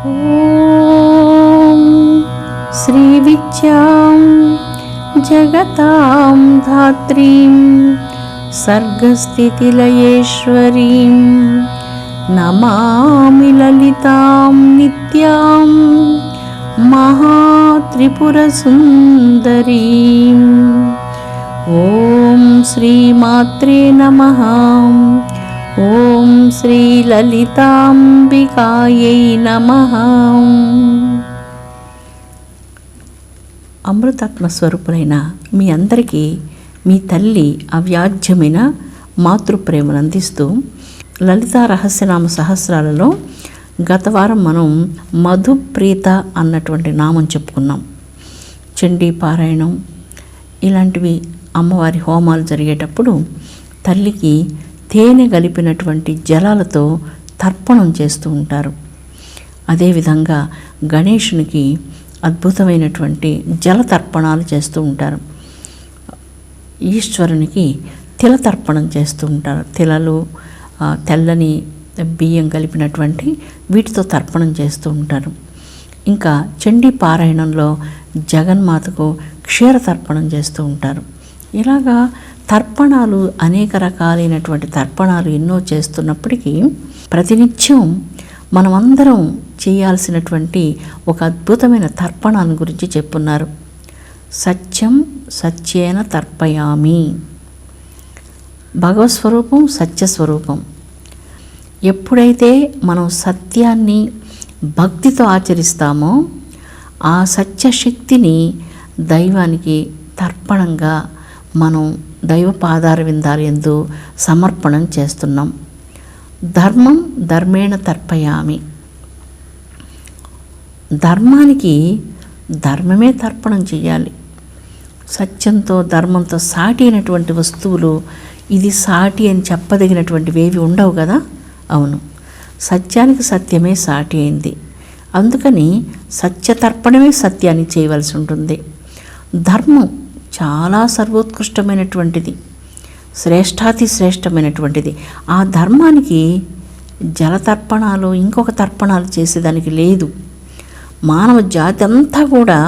ఓం శ్రీ విద్యాం జగతాం ధాత్రీం సర్గస్థితిలయేశ్వరీం నమామి లలితాం నిత్యాం మహాత్రిపురసుందరీం. ఓం శ్రీమాత్రే నమః. ఓం శ్రీ లలితాంబికాయై నమః. అమృతాత్మ స్వరూపులైన మీ అందరికీ మీ తల్లి అవ్యాజ్యమైన మాతృప్రేమను అందిస్తూ లలితా రహస్యనామ సహస్రాలలో గత వారం మనం మధుప్రీత అన్నటువంటి నామం చెప్పుకున్నాం. చండీ పారాయణం ఇలాంటివి అమ్మవారి హోమాలు జరిగేటప్పుడు తల్లికి తేనె కలిపినటువంటి జలాలతో తర్పణం చేస్తూ ఉంటారు. అదేవిధంగా గణేశునికి అద్భుతమైనటువంటి జల తర్పణాలు చేస్తూ ఉంటారు. ఈశ్వరునికి తిల తర్పణం చేస్తూ ఉంటారు. తిలలు తెల్లని బియ్యం కలిపినటువంటి వీటితో తర్పణం చేస్తూ ఉంటారు. ఇంకా చండీ పారాయణంలో జగన్మాతకు క్షీర తర్పణం చేస్తూ ఉంటారు. ఇలాగా తర్పణాలు అనేక రకాలైనటువంటి తర్పణాలు ఎన్నో చేస్తున్నప్పటికీ ప్రతినిత్యం మనమందరం చేయాల్సినటువంటి ఒక అద్భుతమైన తర్పణాన్ని గురించి చెప్పున్నారు. సత్యం సత్యేన తర్పయామి. భగవత్స్వరూపం సత్యస్వరూపం. ఎప్పుడైతే మనం సత్యాన్ని భక్తితో ఆచరిస్తామో ఆ సత్యశక్తిని దైవానికి తర్పణంగా మనం దైవ పాదార విందాల యందు సమర్పణం చేస్తున్నాం. ధర్మం ధర్మేణ తర్పయామి. ధర్మానికి ధర్మమే తర్పణం చేయాలి. సత్యంతో ధర్మంతో సాటి అయినటువంటి వస్తువులు ఇది సాటి అని చెప్పదగినటువంటివి ఏవి ఉండవు కదా. అవును, సత్యానికి సత్యమే సాటి అయింది. అందుకని సత్యతర్పణమే సత్యాన్ని చేయవలసి ఉంటుంది. ధర్మం చాలా సర్వోత్కృష్టమైనటువంటిది, శ్రేష్టాతి శ్రేష్టమైనటువంటిది. ఆ ధర్మానికి జలతర్పణాలు ఇంకొక తర్పణాలు చేసేదానికి లేదు. మానవ జాతి అంతా కూడా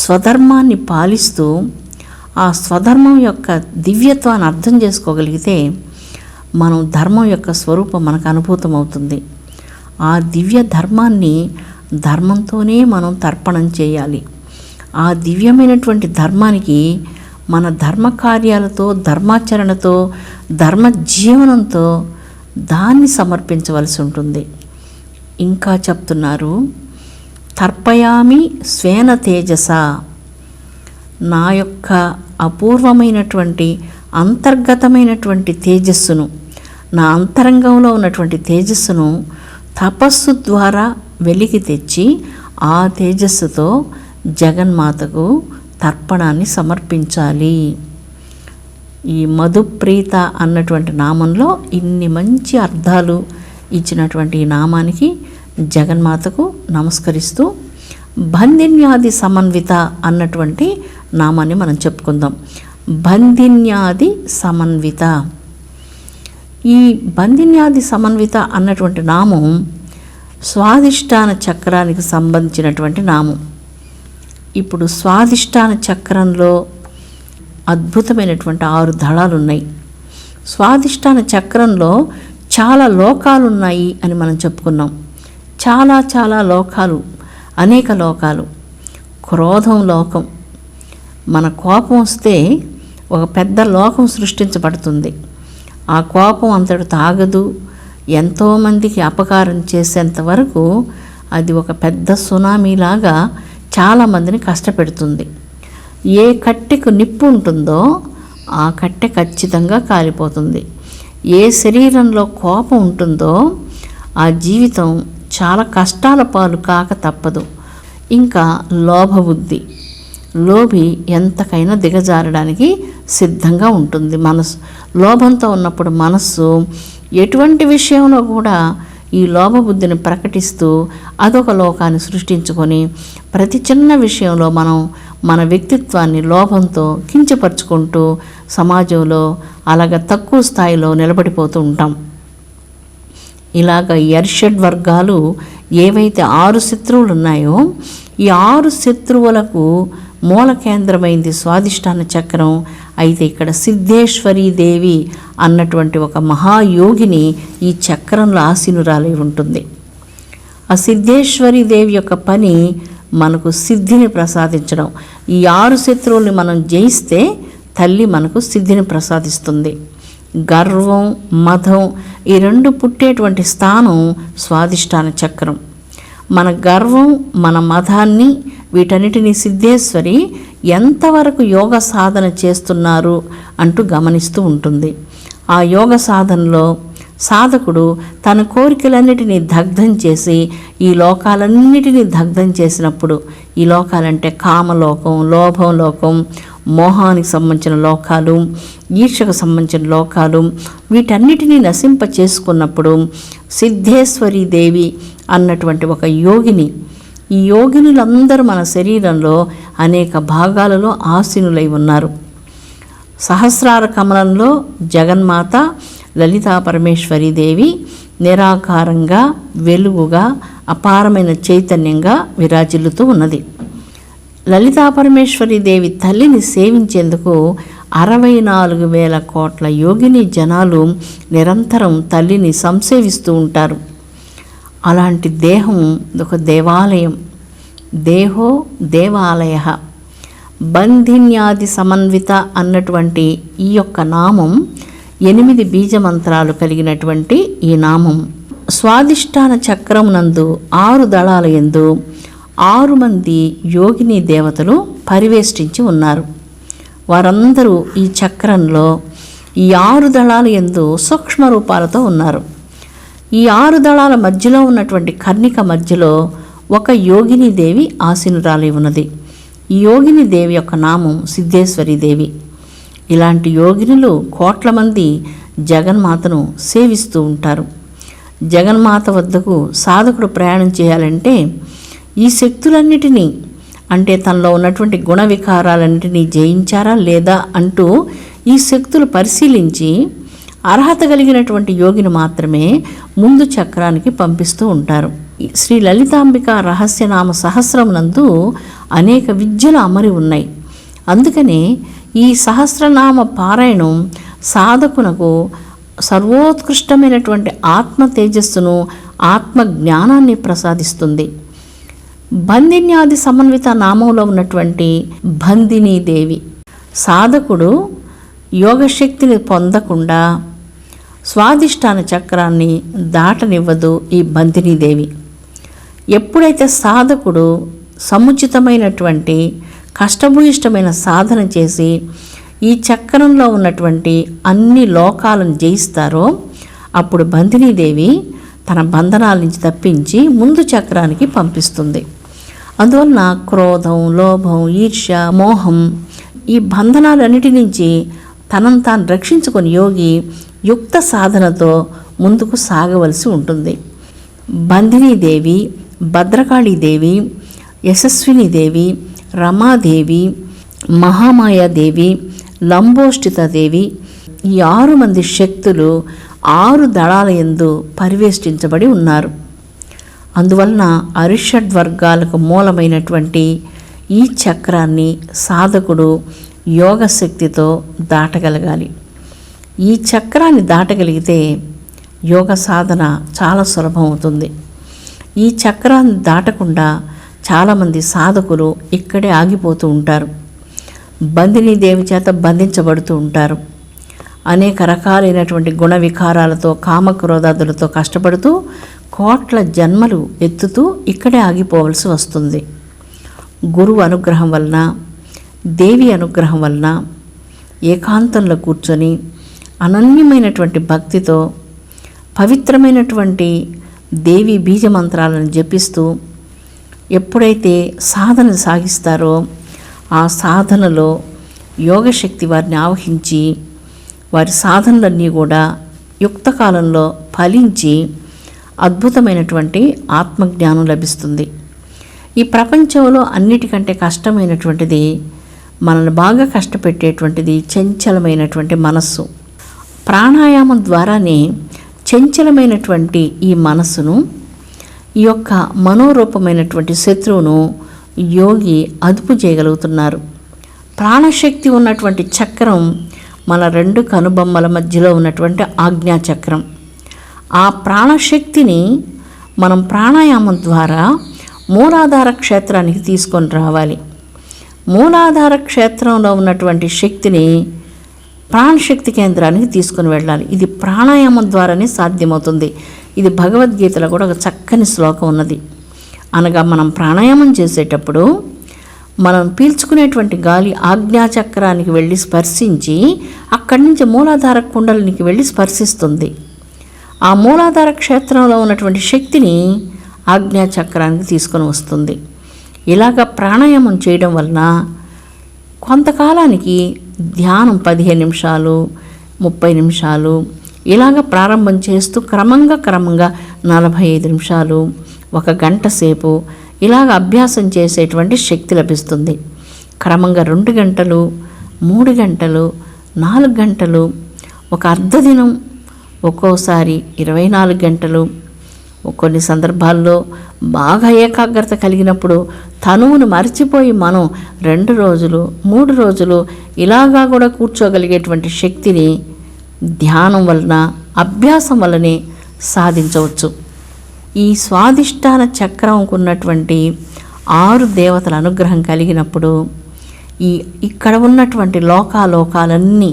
స్వధర్మాన్ని పాలిస్తూ ఆ స్వధర్మం యొక్క దివ్యత్వాన్ని అర్థం చేసుకోగలిగితే మనం ధర్మం యొక్క స్వరూపం మనకు అనుభూతం అవుతుంది. ఆ దివ్య ధర్మాన్ని ధర్మంతోనే మనం తర్పణం చేయాలి. ఆ దివ్యమైనటువంటి ధర్మానికి మన ధర్మ కార్యాలతో ధర్మాచరణతో ధర్మ జీవనంతో దాన్ని సమర్పించవలసి ఉంటుంది. ఇంకా చెప్తున్నారు, తర్పయామి స్వేన తేజస. నా యొక్క అపూర్వమైనటువంటి అంతర్గతమైనటువంటి తేజస్సును, నా అంతరంగంలో ఉన్నటువంటి తేజస్సును తపస్సు ద్వారా వెలికి తెచ్చి ఆ తేజస్సుతో జగన్మాతకు తర్పణాన్ని సమర్పించాలి. ఈ మధుప్రీత అన్నటువంటి నామంలో ఇన్ని మంచి అర్థాలు ఇచ్చినటువంటి ఈ నామానికి జగన్మాతకు నమస్కరిస్తూ బంధిన్యాది సమన్విత అన్నటువంటి నామాన్ని మనం చెప్పుకుందాం. బంధిన్యాది సమన్విత. ఈ బంధిన్యాది సమన్విత అన్నటువంటి నామం స్వాదిష్టాన చక్రానికి సంబంధించినటువంటి నామం. ఇప్పుడు స్వాదిష్టాన చక్రంలో అద్భుతమైనటువంటి 6 దళాలు ఉన్నాయి. స్వాదిష్టాన చక్రంలో చాలా లోకాలు ఉన్నాయి అని మనం చెప్పుకున్నాం. చాలా చాలా లోకాలు, అనేక లోకాలు. క్రోధం లోకం. మన కోపం వస్తే ఒక పెద్ద లోకం సృష్టించబడుతుంది. ఆ కోపం అంతటితో ఆగదు. ఎంతోమందికి అపకారం చేసేంత వరకు అది ఒక పెద్ద సునామీలాగా చాలామందిని కష్టపెడుతుంది. ఏ కట్టెకు నిప్పు ఉంటుందో ఆ కట్టె ఖచ్చితంగా కాలిపోతుంది. ఏ శరీరంలో కోపం ఉంటుందో ఆ జీవితం చాలా కష్టాల పాలు కాక తప్పదు. ఇంకా లోభబుద్ధి. లోభి ఎంతకైనా దిగజారడానికి సిద్ధంగా ఉంటుంది. మనసు లోభంతో ఉన్నప్పుడు మనస్సు ఎటువంటి విషయంలో కూడా ఈ లోభబుద్ధిని ప్రకటిస్తూ అదొక లోకాన్ని సృష్టించుకొని ప్రతి చిన్న విషయంలో మనం మన వ్యక్తిత్వాన్ని లోభంతో కించపరుచుకుంటూ సమాజంలో అలాగ తక్కువ స్థాయిలో నిలబడిపోతూ ఉంటాం. ఇలాగ ఎర్షడ్ వర్గాలు ఏవైతే 6 శత్రువులు ఉన్నాయో ఈ 6 శత్రువులకు మూల కేంద్రమైంది స్వాదిష్టాన చక్రం. అయితే ఇక్కడ సిద్ధేశ్వరీ దేవి అన్నటువంటి ఒక మహాయోగిని ఈ చక్రంలో ఆసీనురాలై ఉంటుంది. ఆ సిద్ధేశ్వరీ దేవి యొక్క పని మనకు సిద్ధిని ప్రసాదించడం. ఈ 6 శత్రువుల్ని మనం జయిస్తే తల్లి మనకు సిద్ధిని ప్రసాదిస్తుంది. గర్వం, మదం ఈ 2 పుట్టేటువంటి స్థానం స్వాదిష్టాన చక్రం. మన గర్వం, మన మదాన్ని, వీటన్నిటినీ సిద్ధేశ్వరి ఎంతవరకు యోగ సాధన చేస్తున్నారు అంటూ గమనిస్తూ ఉంటుంది. ఆ యోగ సాధనలో సాధకుడు తన కోరికలన్నిటినీ దగ్ధం చేసి ఈ లోకాలన్నిటినీ దగ్ధం చేసినప్పుడు, ఈ లోకాలంటే కామలోకం, లోభం లోకం, మోహానికి సంబంధించిన లోకాలు, ఈర్షకు సంబంధించిన లోకాలు, వీటన్నిటినీ నశింప చేసుకున్నప్పుడు సిద్ధేశ్వరీ దేవి అన్నటువంటి ఒక యోగిని, ఈ యోగినులందరూ మన శరీరంలో అనేక భాగాలలో ఆసీనులై ఉన్నారు. సహస్రార కమలంలో జగన్మాత లలితా పరమేశ్వరీ దేవి నిరాకారంగా, వెలుగుగా, అపారమైన చైతన్యంగా విరాజిల్లుతూ ఉన్నది. లలితా పరమేశ్వరీ దేవి తల్లిని సేవించేందుకు 64,000 కోట్ల యోగిని జనాలు నిరంతరం తల్లిని సంసేవిస్తూ ఉంటారు. అలాంటి దేహం ఒక దేవాలయం. దేహో దేవాలయ. బంధిన్యాది సమన్విత అన్నటువంటి ఈ యొక్క నామం 8 బీజమంత్రాలు కలిగినటువంటి ఈ నామం. స్వాదిష్టాన చక్రమునందు 6 దళాల యందు 6 మంది యోగిని దేవతలు పరివేష్టించి ఉన్నారు. వారందరూ ఈ చక్రంలో ఈ 6 దళాల యందు సూక్ష్మ రూపాలతో ఉన్నారు. ఈ 6 దళాల మధ్యలో ఉన్నటువంటి కర్ణిక మధ్యలో ఒక యోగిని దేవి ఆసీనురాలై ఉన్నది. ఈ యోగిని దేవి యొక్క నామం సిద్ధేశ్వరీ దేవి. ఇలాంటి యోగినులు కోట్ల మంది జగన్మాతను సేవిస్తూ ఉంటారు. జగన్మాత వద్దకు సాధకుడు ప్రయాణం చేయాలంటే ఈ శక్తులన్నిటినీ, అంటే తనలో ఉన్నటువంటి గుణ వికారాలన్నిటినీ జయించారా లేదా అంటూ ఈ శక్తులు పరిశీలించి అర్హత కలిగినటువంటి యోగిని మాత్రమే ముందు చక్రానికి పంపిస్తూ ఉంటారు. శ్రీ లలితాంబిక రహస్యనామ సహస్రమునందు అనేక విద్యలు అమరి ఉన్నాయి. అందుకనే ఈ సహస్రనామ పారాయణం సాధకునకు సర్వోత్కృష్టమైనటువంటి ఆత్మ తేజస్సును, ఆత్మ జ్ఞానాన్ని ప్రసాదిస్తుంది. బంధిన్యాది సమన్విత నామంలో ఉన్నటువంటి బంధినీ దేవి. సాధకుడు యోగశక్తిని పొందకుండా స్వాదిష్టాన చక్రాన్ని దాటనివ్వదు ఈ బంధినీ దేవి. ఎప్పుడైతే సాధకుడు సముచితమైనటువంటి కష్టభూయిష్టమైన సాధన చేసి ఈ చక్రంలో ఉన్నటువంటి అన్ని లోకాలను జయిస్తారో అప్పుడు బంధినీదేవి తన బంధనాల నుంచి తప్పించి ముందు చక్రానికి పంపిస్తుంది. అందువలన క్రోధం, లోభం, ఈర్ష్య, మోహం ఈ బంధనాలన్నిటి నుంచి తనను తాను రక్షించుకొని యోగి యుక్త సాధనతో ముందుకు సాగవలసి ఉంటుంది. బంధినీదేవి, భద్రకాళీదేవి, యశస్వినీదేవి, రమాదేవి, మహామాయాదేవి, లంబోష్ఠితదేవి ఈ 6 మంది శక్తులు 6 దళాల యందు పరివేష్టించబడి ఉన్నారు. అందువలన అరిషడ్వర్గాలకు మూలమైనటువంటి ఈ చక్రాన్ని సాధకుడు యోగశక్తితో దాటగలగాలి. ఈ చక్రాన్ని దాటగలిగితే యోగ సాధన చాలా సులభం అవుతుంది. ఈ చక్రాన్ని దాటకుండా చాలామంది సాధకులు ఇక్కడే ఆగిపోతూ ఉంటారు. బంధినీ దేవి చేత బంధించబడుతూ ఉంటారు. అనేక రకాలైనటువంటి గుణ వికారాలతో, కామక్రోధాదులతో కష్టపడుతూ కోట్ల జన్మలు ఎత్తుతూ ఇక్కడే ఆగిపోవలసి వస్తుంది. గురువు అనుగ్రహం వలన, దేవి అనుగ్రహం వలన ఏకాంతంలో కూర్చొని అనన్యమైనటువంటి భక్తితో పవిత్రమైనటువంటి దేవి బీజమంత్రాలను జపిస్తూ ఎప్పుడైతే సాధన సాగిస్తారో ఆ సాధనలో యోగశక్తి వారిని ఆవహించి వారి సాధనలన్నీ కూడా యుక్తకాలంలో ఫలించి అద్భుతమైనటువంటి ఆత్మజ్ఞానం లభిస్తుంది. ఈ ప్రపంచంలో అన్నిటికంటే కష్టమైనటువంటిది, మనల్ని బాగా కష్టపెట్టేటువంటిది చంచలమైనటువంటి మనస్సు. ప్రాణాయామం ద్వారానే చంచలమైనటువంటి ఈ మనసును, ఈ యొక్క మనోరూపమైనటువంటి శత్రువును యోగి అదుపు చేయగలుగుతున్నారు. ప్రాణశక్తి ఉన్నటువంటి చక్రం మన 2 కనుబొమ్మల మధ్యలో ఉన్నటువంటి ఆజ్ఞాచక్రం. ఆ ప్రాణశక్తిని మనం ప్రాణాయామం ద్వారా మూలాధార క్షేత్రానికి తీసుకొని రావాలి. మూలాధార క్షేత్రంలో ఉన్నటువంటి శక్తిని ప్రాణశక్తి కేంద్రానికి తీసుకొని వెళ్ళాలి. ఇది ప్రాణాయామం ద్వారానే సాధ్యమవుతుంది. ఇది భగవద్గీతలో కూడా ఒక చక్కని శ్లోకం ఉన్నది. అనగా మనం ప్రాణాయామం చేసేటప్పుడు మనం పీల్చుకునేటువంటి గాలి ఆజ్ఞాచక్రానికి వెళ్ళి స్పర్శించి అక్కడి నుంచి మూలాధార కుండలినికి వెళ్ళి స్పర్శిస్తుంది. ఆ మూలాధార క్షేత్రంలో ఉన్నటువంటి శక్తిని ఆజ్ఞాచక్రానికి తీసుకొని వస్తుంది. ఇలాగ ప్రాణాయామం చేయడం వలన కొంతకాలానికి ధ్యానం 15 నిమిషాలు, 30 నిమిషాలు ఇలాగ ప్రారంభం చేస్తూ క్రమంగా 45 నిమిషాలు, 1 గంట సేపు ఇలాగ అభ్యాసం చేసేటువంటి శక్తి లభిస్తుంది. క్రమంగా 2 గంటలు, 3 గంటలు, 4 గంటలు, ఒక అర్ధదినం, ఒక్కోసారి 24 గంటలు, కొన్ని సందర్భాల్లో బాగా ఏకాగ్రత కలిగినప్పుడు తనువును మర్చిపోయి మనం 2 రోజులు, 3 రోజులు ఇలాగా కూడా కూర్చోగలిగేటువంటి శక్తిని ధ్యానం వలన, అభ్యాసం వల్లనే సాధించవచ్చు. ఈ స్వాదిష్టాన చక్రంకు ఉన్నటువంటి 6 దేవతల అనుగ్రహం కలిగినప్పుడు ఇక్కడ ఉన్నటువంటి లోకాలన్నీ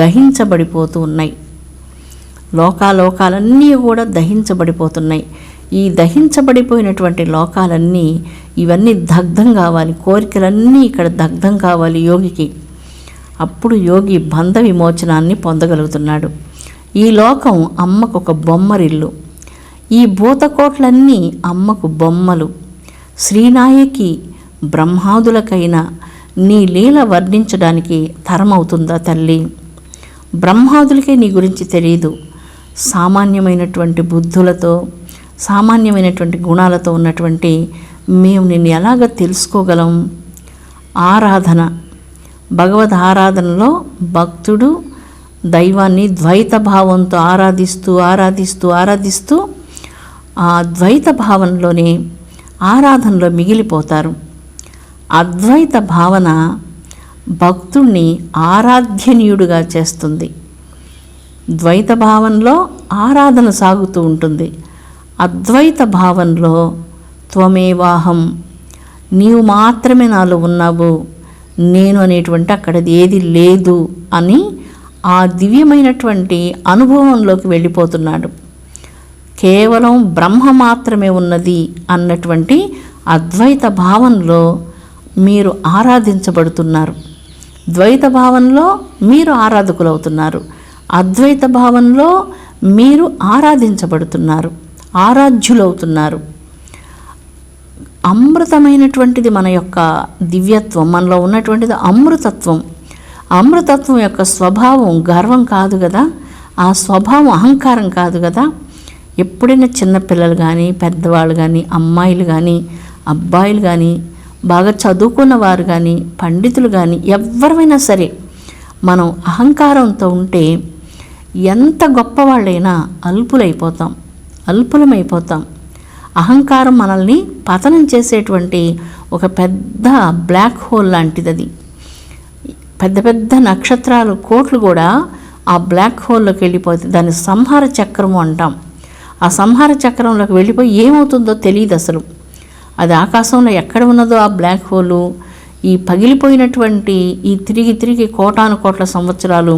దహించబడిపోతూ ఉన్నాయి. లోకాలన్నీ కూడా దహించబడిపోతున్నాయి. ఈ దహించబడిపోయినటువంటి లోకాలన్నీ ఇవన్నీ దగ్ధం కావాలి, కోరికలన్నీ ఇక్కడ దగ్ధం కావాలి యోగికి. అప్పుడు యోగి బంధ విమోచనాన్ని పొందగలుగుతున్నాడు. ఈ లోకం అమ్మకు ఒక బొమ్మరిల్లు, ఈ భూతకోట్లన్నీ అమ్మకు బొమ్మలు. శ్రీనాయకి బ్రహ్మాదులకైనా నీ లీల వర్ణించడానికి తరమవుతుందా తల్లి? బ్రహ్మాదులకే నీ గురించి తెలియదు. సామాన్యమైనటువంటి బుద్ధులతో, సామాన్యమైనటువంటి గుణాలతో ఉన్నటువంటి మేము నిన్ను ఎలాగ తెలుసుకోగలం? ఆరాధన, భగవద్ ఆరాధనలో భక్తుడు దైవాన్ని ద్వైత భావంతో ఆరాధిస్తూ ఆ ద్వైత భావనలోనే ఆరాధనలో మిగిలిపోతారు. అద్వైత భావన భక్తుణ్ణి ఆరాధ్యనీయుడుగా చేస్తుంది. ద్వైత భావంలో ఆరాధన సాగుతూ ఉంటుంది. అద్వైత భావంలో త్వమేవాహం, నీవు మాత్రమే నాలో ఉన్నావు, నేను అనేటువంటి అక్కడది ఏది లేదు అని ఆ దివ్యమైనటువంటి అనుభవంలోకి వెళ్ళిపోతున్నాడు. కేవలం బ్రహ్మ మాత్రమే ఉన్నది అన్నటువంటి అద్వైత భావంలో మీరు ఆరాధించబడుతున్నారు. ద్వైత భావంలో మీరు ఆరాధకులవుతున్నారు. అద్వైత భావంలో మీరు ఆరాధించబడుతున్నారు, ఆరాధ్యులవుతున్నారు. అమృతమైనటువంటిది మన యొక్క దివ్యత్వం, మనలో ఉన్నటువంటిది అమృతత్వం. అమృతత్వం యొక్క స్వభావం గర్వం కాదు కదా, ఆ స్వభావం అహంకారం కాదు కదా. ఎప్పుడైనా చిన్నపిల్లలు కానీ, పెద్దవాళ్ళు కానీ, అమ్మాయిలు కానీ, అబ్బాయిలు కానీ, బాగా చదువుకున్న వారు కానీ, పండితులు కానీ, ఎవరైనా సరే మనం అహంకారంతో ఉంటే ఎంత గొప్పవాళ్ళైనా అల్పులమైపోతాం. అహంకారం మనల్ని పతనం చేసేటువంటి ఒక పెద్ద బ్లాక్ హోల్ లాంటిది. అది పెద్ద పెద్ద నక్షత్రాలు కోట్లు కూడా ఆ బ్లాక్ హోల్లోకి వెళ్ళిపోతుంది. దాన్ని సంహార చక్రము అంటాం. ఆ సంహార చక్రంలోకి వెళ్ళిపోయి ఏమవుతుందో తెలియదు అసలు. అది ఆకాశంలో ఎక్కడ ఉన్నదో ఆ బ్లాక్ హోలు, ఈ పగిలిపోయినటువంటి ఈ తిరిగి కోటాను కోట్ల సంవత్సరాలు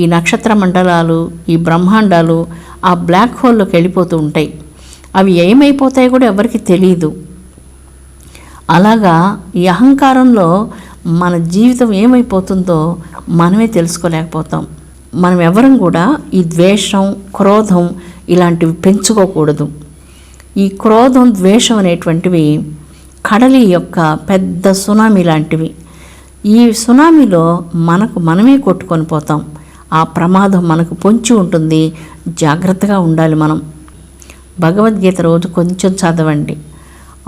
ఈ నక్షత్ర మండలాలు, ఈ బ్రహ్మాండాలు ఆ బ్లాక్ హోల్లోకి వెళ్ళిపోతూ ఉంటాయి. అవి ఏమైపోతాయో కూడా ఎవరికి తెలియదు. అలాగా ఈ అహంకారంలో మన జీవితం ఏమైపోతుందో మనమే తెలుసుకోలేకపోతాం. మనం ఎవరం కూడా ఈ ద్వేషం, క్రోధం ఇలాంటివి పెంచుకోకూడదు. ఈ క్రోధం, ద్వేషం అనేటువంటివి కడలి యొక్క పెద్ద సునామీ లాంటివి. ఈ సునామీలో మనమే కొట్టుకొని పోతాం. ఆ ప్రమాదం మనకు పొంచి ఉంటుంది. జాగ్రత్తగా ఉండాలి మనం. భగవద్గీత రోజు కొంచెం చదవండి.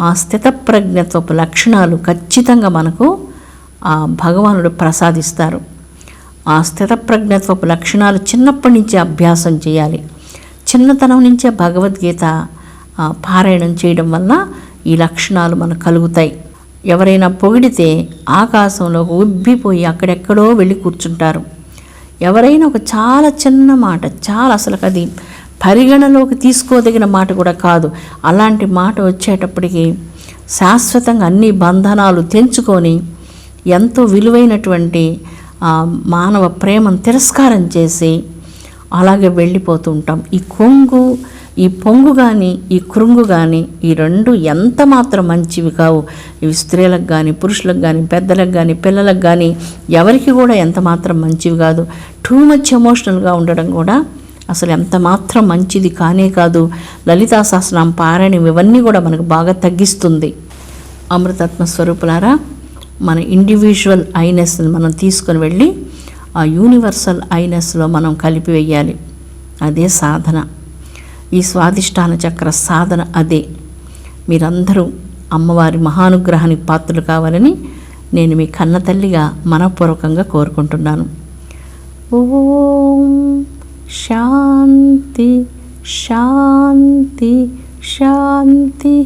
ఆ స్థితప్రజ్ఞత్వపు లక్షణాలు ఖచ్చితంగా మనకు ఆ భగవానుడు ప్రసాదిస్తారు. ఆ స్థితప్రజ్ఞత్వపు లక్షణాలు చిన్నప్పటి నుంచి అభ్యాసం చేయాలి. చిన్నతనం నుంచే భగవద్గీత పారాయణం చేయడం వల్ల ఈ లక్షణాలు మనకు కలుగుతాయి. ఎవరైనా పొగిడితే ఆకాశంలో ఉబ్బిపోయి అక్కడెక్కడో వెళ్ళి కూర్చుంటారు. ఎవరైనా ఒక చాలా చిన్న మాట, చాలా అసలు అది పరిగణలోకి తీసుకోదగిన మాట కూడా కాదు, అలాంటి మాట వచ్చేటప్పటికి శాశ్వతంగా అన్ని బంధనాలు తెంచుకొని ఎంతో విలువైనటువంటి మానవ ప్రేమను తిరస్కారం చేసి అలాగే వెళ్ళిపోతూ ఉంటాం. ఈ పొంగు కానీ ఈ కృంగు కానీ ఈ రెండు ఎంత మాత్రం మంచివి కావు. ఇవి స్త్రీలకు కానీ పురుషులకు కానీ పెద్దలకు కానీ పిల్లలకు కానీ ఎవరికి కూడా ఎంత మాత్రం మంచివి కాదు. టూ మచ్ ఎమోషనల్గా ఉండడం కూడా అసలు ఎంత మాత్రం మంచిది కానే కాదు. లలితా సహస్రనామ పారాయణం ఇవన్నీ కూడా మనకు బాగా తగ్గిస్తుంది. అమృతాత్మ స్వరూపులారా, మన ఇండివిజువల్ ఐనెస్ని మనం తీసుకొని వెళ్ళి ఆ యూనివర్సల్ ఐనెస్లో మనం కలిపివేయాలి. అదే సాధన. ఈ స్వాదిష్టాన చక్ర సాధన అదే. మీరందరూ అమ్మవారి మహానుగ్రహానికి పాత్రలు కావాలని నేను మీ కన్న తల్లిగా మనపూర్వకంగా కోరుకుంటున్నాను. ఓం శాంతి శాంతి శాంతి.